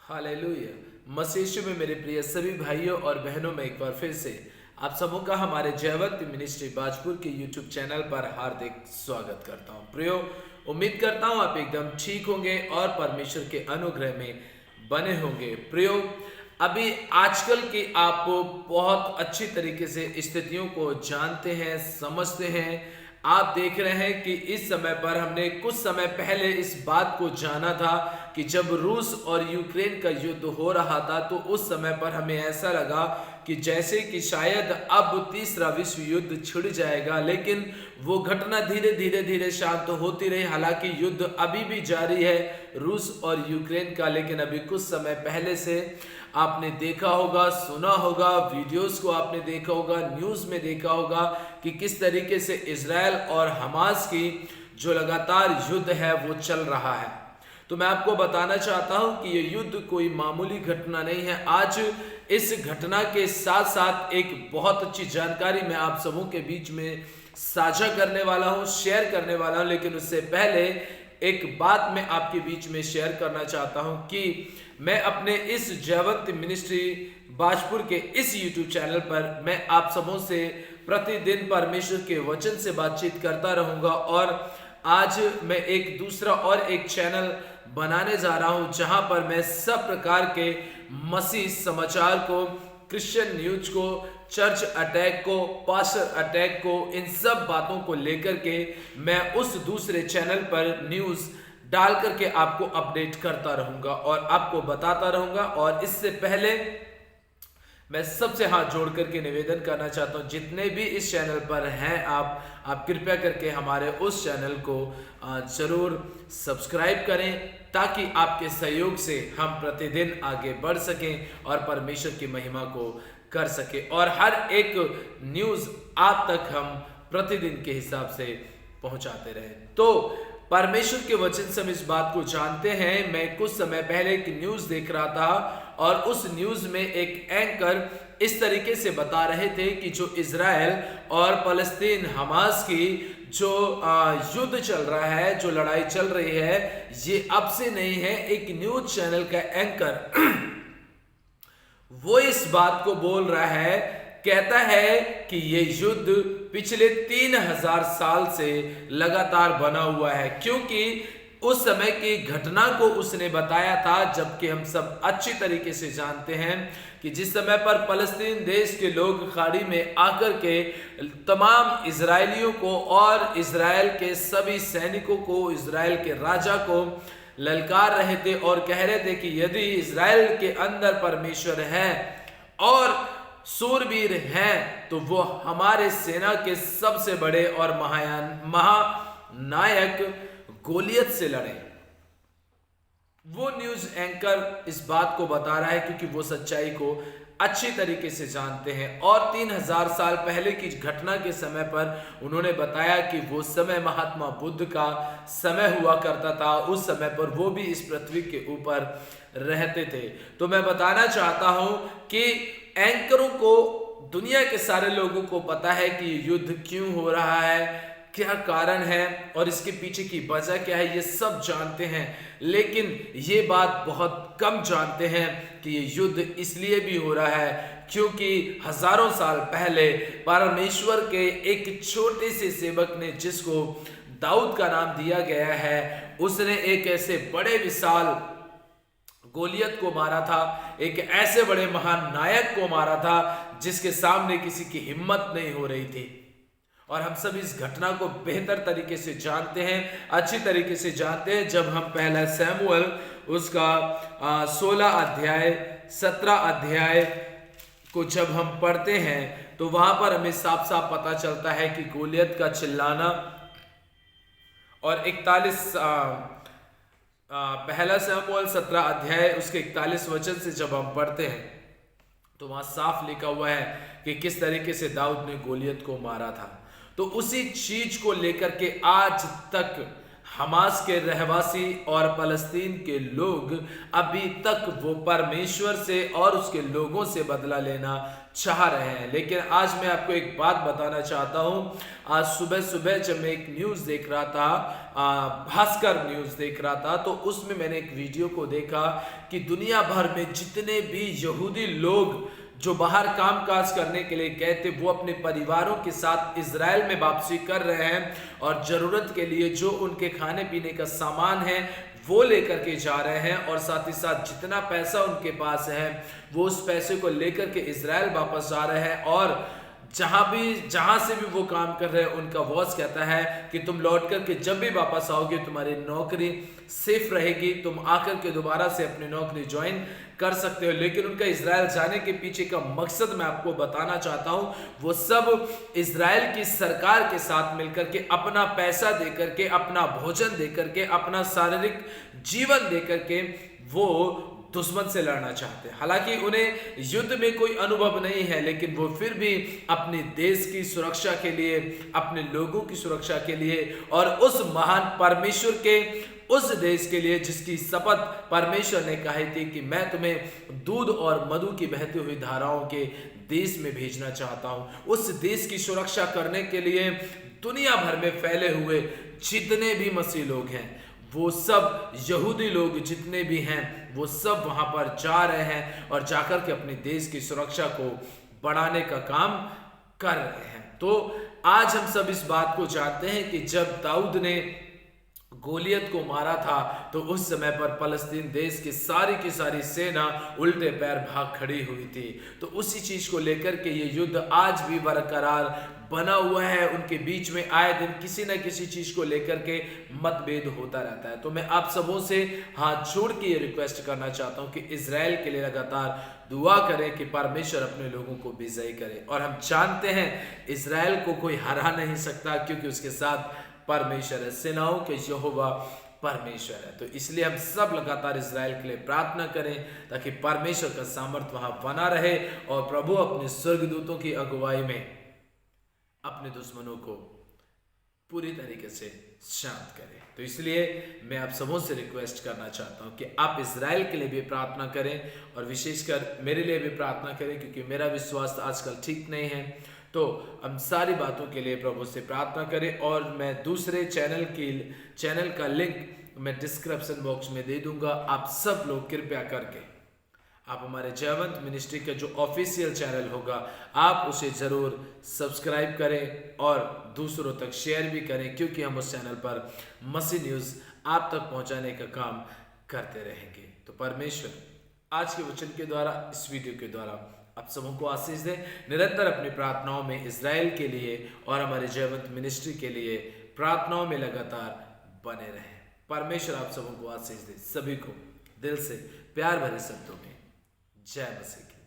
Hallelujah. मसीह यीशु में मेरे प्रिय सभी भाइयों और बहनों में एक बार फिर से आप सबों का हमारे जयवंत मिनिस्ट्री बाजपुर के यूट्यूब चैनल पर हार्दिक स्वागत करता हूं। प्रियो, उम्मीद करता हूं आप एकदम ठीक होंगे और परमेश्वर के अनुग्रह में बने होंगे। प्रियो, अभी आजकल की आप बहुत अच्छी तरीके से स्थितियों को जानते हैं, समझते हैं। आप देख रहे हैं कि इस समय पर हमने कुछ समय पहले इस बात को जाना था कि जब रूस और यूक्रेन का युद्ध हो रहा था तो उस समय पर हमें ऐसा लगा कि जैसे कि शायद अब तीसरा विश्व युद्ध छिड़ जाएगा, लेकिन वो घटना धीरे धीरे शांत होती रही। हालांकि युद्ध अभी भी जारी है रूस और यूक्रेन का, लेकिन अभी कुछ समय पहले से आपने देखा होगा, सुना होगा, वीडियोस को आपने देखा होगा, न्यूज़ में देखा होगा कि किस तरीके से इजराइल और हमास की जो लगातार युद्ध है वो चल रहा है। तो मैं आपको बताना चाहता हूं कि ये युद्ध कोई मामूली घटना नहीं है। आज इस घटना के साथ साथ एक बहुत अच्छी जानकारी मैं आप सबों के बीच में साझा करने वाला हूं, शेयर करने वाला हूं। लेकिन उससे पहले एक बात मैं आपके बीच में शेयर करना चाहता हूं कि मैं अपने इस जयवंत मिनिस्ट्री बाजपुर के इस यूट्यूब चैनल पर मैं आप सबों से प्रतिदिन परमेश्वर के वचन से बातचीत करता रहूंगा। और आज मैं एक दूसरा और एक चैनल बनाने जा रहा हूं जहां पर मैं सब प्रकार के मसीह समाचार को, क्रिश्चियन न्यूज को, चर्च अटैक को, पास्टर अटैक को, इन सब बातों को लेकर के मैं उस दूसरे चैनल पर न्यूज डाल करके आपको अपडेट करता रहूंगा और आपको बताता रहूंगा। और इससे पहले मैं सबसे हाथ जोड़ करके निवेदन करना चाहता हूं, जितने भी इस चैनल पर हैं आप कृपया करके हमारे उस चैनल को जरूर सब्सक्राइब करें, ताकि आपके सहयोग से हम प्रतिदिन आगे बढ़ सकें और परमेश्वर की महिमा को कर सके और हर एक न्यूज आप तक हम प्रतिदिन के हिसाब से पहुंचाते रहे। तो परमेश्वर के वचन से हम इस बात को जानते हैं। मैं कुछ समय पहले एक न्यूज देख रहा था और उस न्यूज में एक एंकर इस तरीके से बता रहे थे कि जो इजराइल और फलस्तीन हमास की जो युद्ध चल रहा है, जो लड़ाई चल रही है, ये अब से नहीं है। एक न्यूज चैनल का एंकर वो इस बात को बोल रहा है, कहता है कि ये युद्ध पिछले 3000 साल से लगातार बना हुआ है, क्योंकि उस समय की घटना को उसने बताया था। जबकि हम सब अच्छी तरीके से जानते हैं कि जिस समय पर फलस्तीन देश के लोग खाड़ी में आकर के तमाम इजरायलियों को और इजराइल के सभी सैनिकों को, इजराइल के राजा को ललकार रहे थे और कह रहे थे कि यदि इजराइल के अंदर परमेश्वर है और सूरवीर हैं तो वो हमारे सेना के सबसे बड़े और महानायक गोलियत से लड़े। वो न्यूज एंकर इस बात को बता रहा है क्योंकि वो सच्चाई को अच्छी तरीके से जानते हैं। और 3000 साल पहले की घटना के समय पर उन्होंने बताया कि वो समय महात्मा बुद्ध का समय हुआ करता था। उस समय पर वो भी इस पृथ्वी के ऊपर रहते थे। तो मैं बताना चाहता हूं कि एंकरों को, दुनिया के सारे लोगों को पता है कि युद्ध क्यों हो रहा है, क्या कारण है और इसके पीछे की वजह क्या है, ये सब जानते हैं। लेकिन ये बात बहुत कम जानते हैं कि ये युद्ध इसलिए भी हो रहा है क्योंकि हजारों साल पहले परमेश्वर के एक छोटे से सेवक ने, जिसको दाऊद का नाम दिया गया है, उसने एक ऐसे बड़े विशाल गोलियत को मारा था, एक ऐसे बड़े महान नायक को मारा था जिसके सामने किसी की हिम्मत नहीं हो रही थी। और हम सब इस घटना को बेहतर तरीके से जानते हैं, अच्छी तरीके से जानते हैं। जब हम पहला शमूएल उसका 16 अध्याय 17 अध्याय को जब हम पढ़ते हैं तो वहां पर हमें साफ साफ पता चलता है कि गोलियत का चिल्लाना। और 41 पहला शमूएल 17 अध्याय उसके 41 वचन से जब हम पढ़ते हैं तो वहां साफ लिखा हुआ है कि किस तरीके से दाऊद ने गोलियत को मारा था। तो उसी चीज को लेकर के आज तक हमास के रहवासी और फलस्तीन के लोग अभी तक वो परमेश्वर से और उसके लोगों से बदला लेना चाह रहे हैं। लेकिन आज मैं आपको एक बात बताना चाहता हूं। आज सुबह सुबह जब मैं एक न्यूज देख रहा था, भास्कर न्यूज देख रहा था, तो उसमें मैंने एक वीडियो को देखा कि दुनिया भर में जितने भी यहूदी लोग जो बाहर कामकाज करने के लिए गए थे, वो अपने परिवारों के साथ इजराइल में वापसी कर रहे हैं और जरूरत के लिए जो उनके खाने पीने का सामान है वो लेकर के जा रहे हैं, और साथ ही साथ जितना पैसा उनके पास है वो उस पैसे को लेकर के इजराइल वापस जा रहे हैं। और जहां से भी वो काम कर रहे हैं, उनका बॉस कहता है कि तुम लौट करके जब भी वापस आओगे तुम्हारी नौकरी सेफ रहेगी, तुम आकर के दोबारा से अपनी नौकरी ज्वाइन कर सकते हो। लेकिन उनका इजराइल जाने के पीछे का मकसद मैं आपको बताना चाहता हूं। वो सब इजराइल की सरकार के साथ मिलकर के अपना पैसा देकर के, अपना भोजन देकर के, अपना शारीरिक जीवन देकर के वो दुश्मन से लड़ना चाहते हैं। हालांकि उन्हें युद्ध में कोई अनुभव नहीं है, लेकिन वो फिर भी अपने देश की सुरक्षा के लिए, अपने लोगों की सुरक्षा के लिए और उस महान परमेश्वर के उस देश के लिए जिसकी शपथ परमेश्वर ने कही थी कि मैं तुम्हें दूध और मधु की बहती हुई धाराओं के देश में भेजना चाहता हूं, उस देश की सुरक्षा करने के लिए दुनिया भर में फैले हुए जितने भी मसीह लोग हैं, वो सब यहूदी लोग जितने भी हैं, वो सब वहां पर जा रहे हैं और जाकर के अपने देश की सुरक्षा को बढ़ाने का काम कर रहे हैं। तो आज हम सब इस बात को जानते हैं कि जब दाऊद ने गोलियत को मारा था तो उस समय पर फलस्तीन देश की सारी सेना उल्टे पैर भाग खड़ी हुई थी। तो उसी चीज को लेकर के ये युद्ध आज भी बरकरार बना हुआ है। उनके बीच में आए दिन किसी न किसी चीज को लेकर के मतभेद होता रहता है। तो मैं आप सबों से हाथ जोड़ के ये रिक्वेस्ट करना चाहता हूं कि इजराइल के लिए लगातार दुआ करें कि परमेश्वर अपने लोगों को विजयी करे। और हम जानते हैं इजराइल को कोई हरा नहीं सकता, क्योंकि उसके साथ परमेश्वर है, सेनाओं के यहोवा परमेश्वर है। तो इसलिए हम सब लगातार इजराइल के लिए प्रार्थना करें ताकि परमेश्वर का सामर्थ्य वहां बना रहे और प्रभु अपने स्वर्गदूतों की अगुवाई में अपने दुश्मनों को पूरी तरीके से शांत करें। तो इसलिए मैं आप सबों से रिक्वेस्ट करना चाहता हूं कि आप इजराइल के लिए भी प्रार्थना करें और विशेषकर मेरे लिए भी प्रार्थना करें, क्योंकि मेरा भी स्वास्थ्य आजकल ठीक नहीं है। तो हम सारी बातों के लिए प्रभु से प्रार्थना करें। और मैं दूसरे चैनल का लिंक मैं डिस्क्रिप्शन बॉक्स में दे दूंगा। आप सब लोग कृपया करके आप हमारे जयवंत मिनिस्ट्री का जो ऑफिशियल चैनल होगा आप उसे जरूर सब्सक्राइब करें और दूसरों तक शेयर भी करें, क्योंकि हम उस चैनल पर मसीह न्यूज़ आप तक पहुंचाने का काम करते रहेंगे। तो परमेश्वर आज के वचन के द्वारा, इस वीडियो के द्वारा आप सबों को आशीष दें। निरंतर अपनी प्रार्थनाओं में इजराइल के लिए और हमारे जयवंत मिनिस्ट्री के लिए प्रार्थनाओं में लगातार बने रहें। परमेश्वर आप सबों को आशीष दे। सभी को दिल से प्यार भरे शब्दों में जय मसीह की।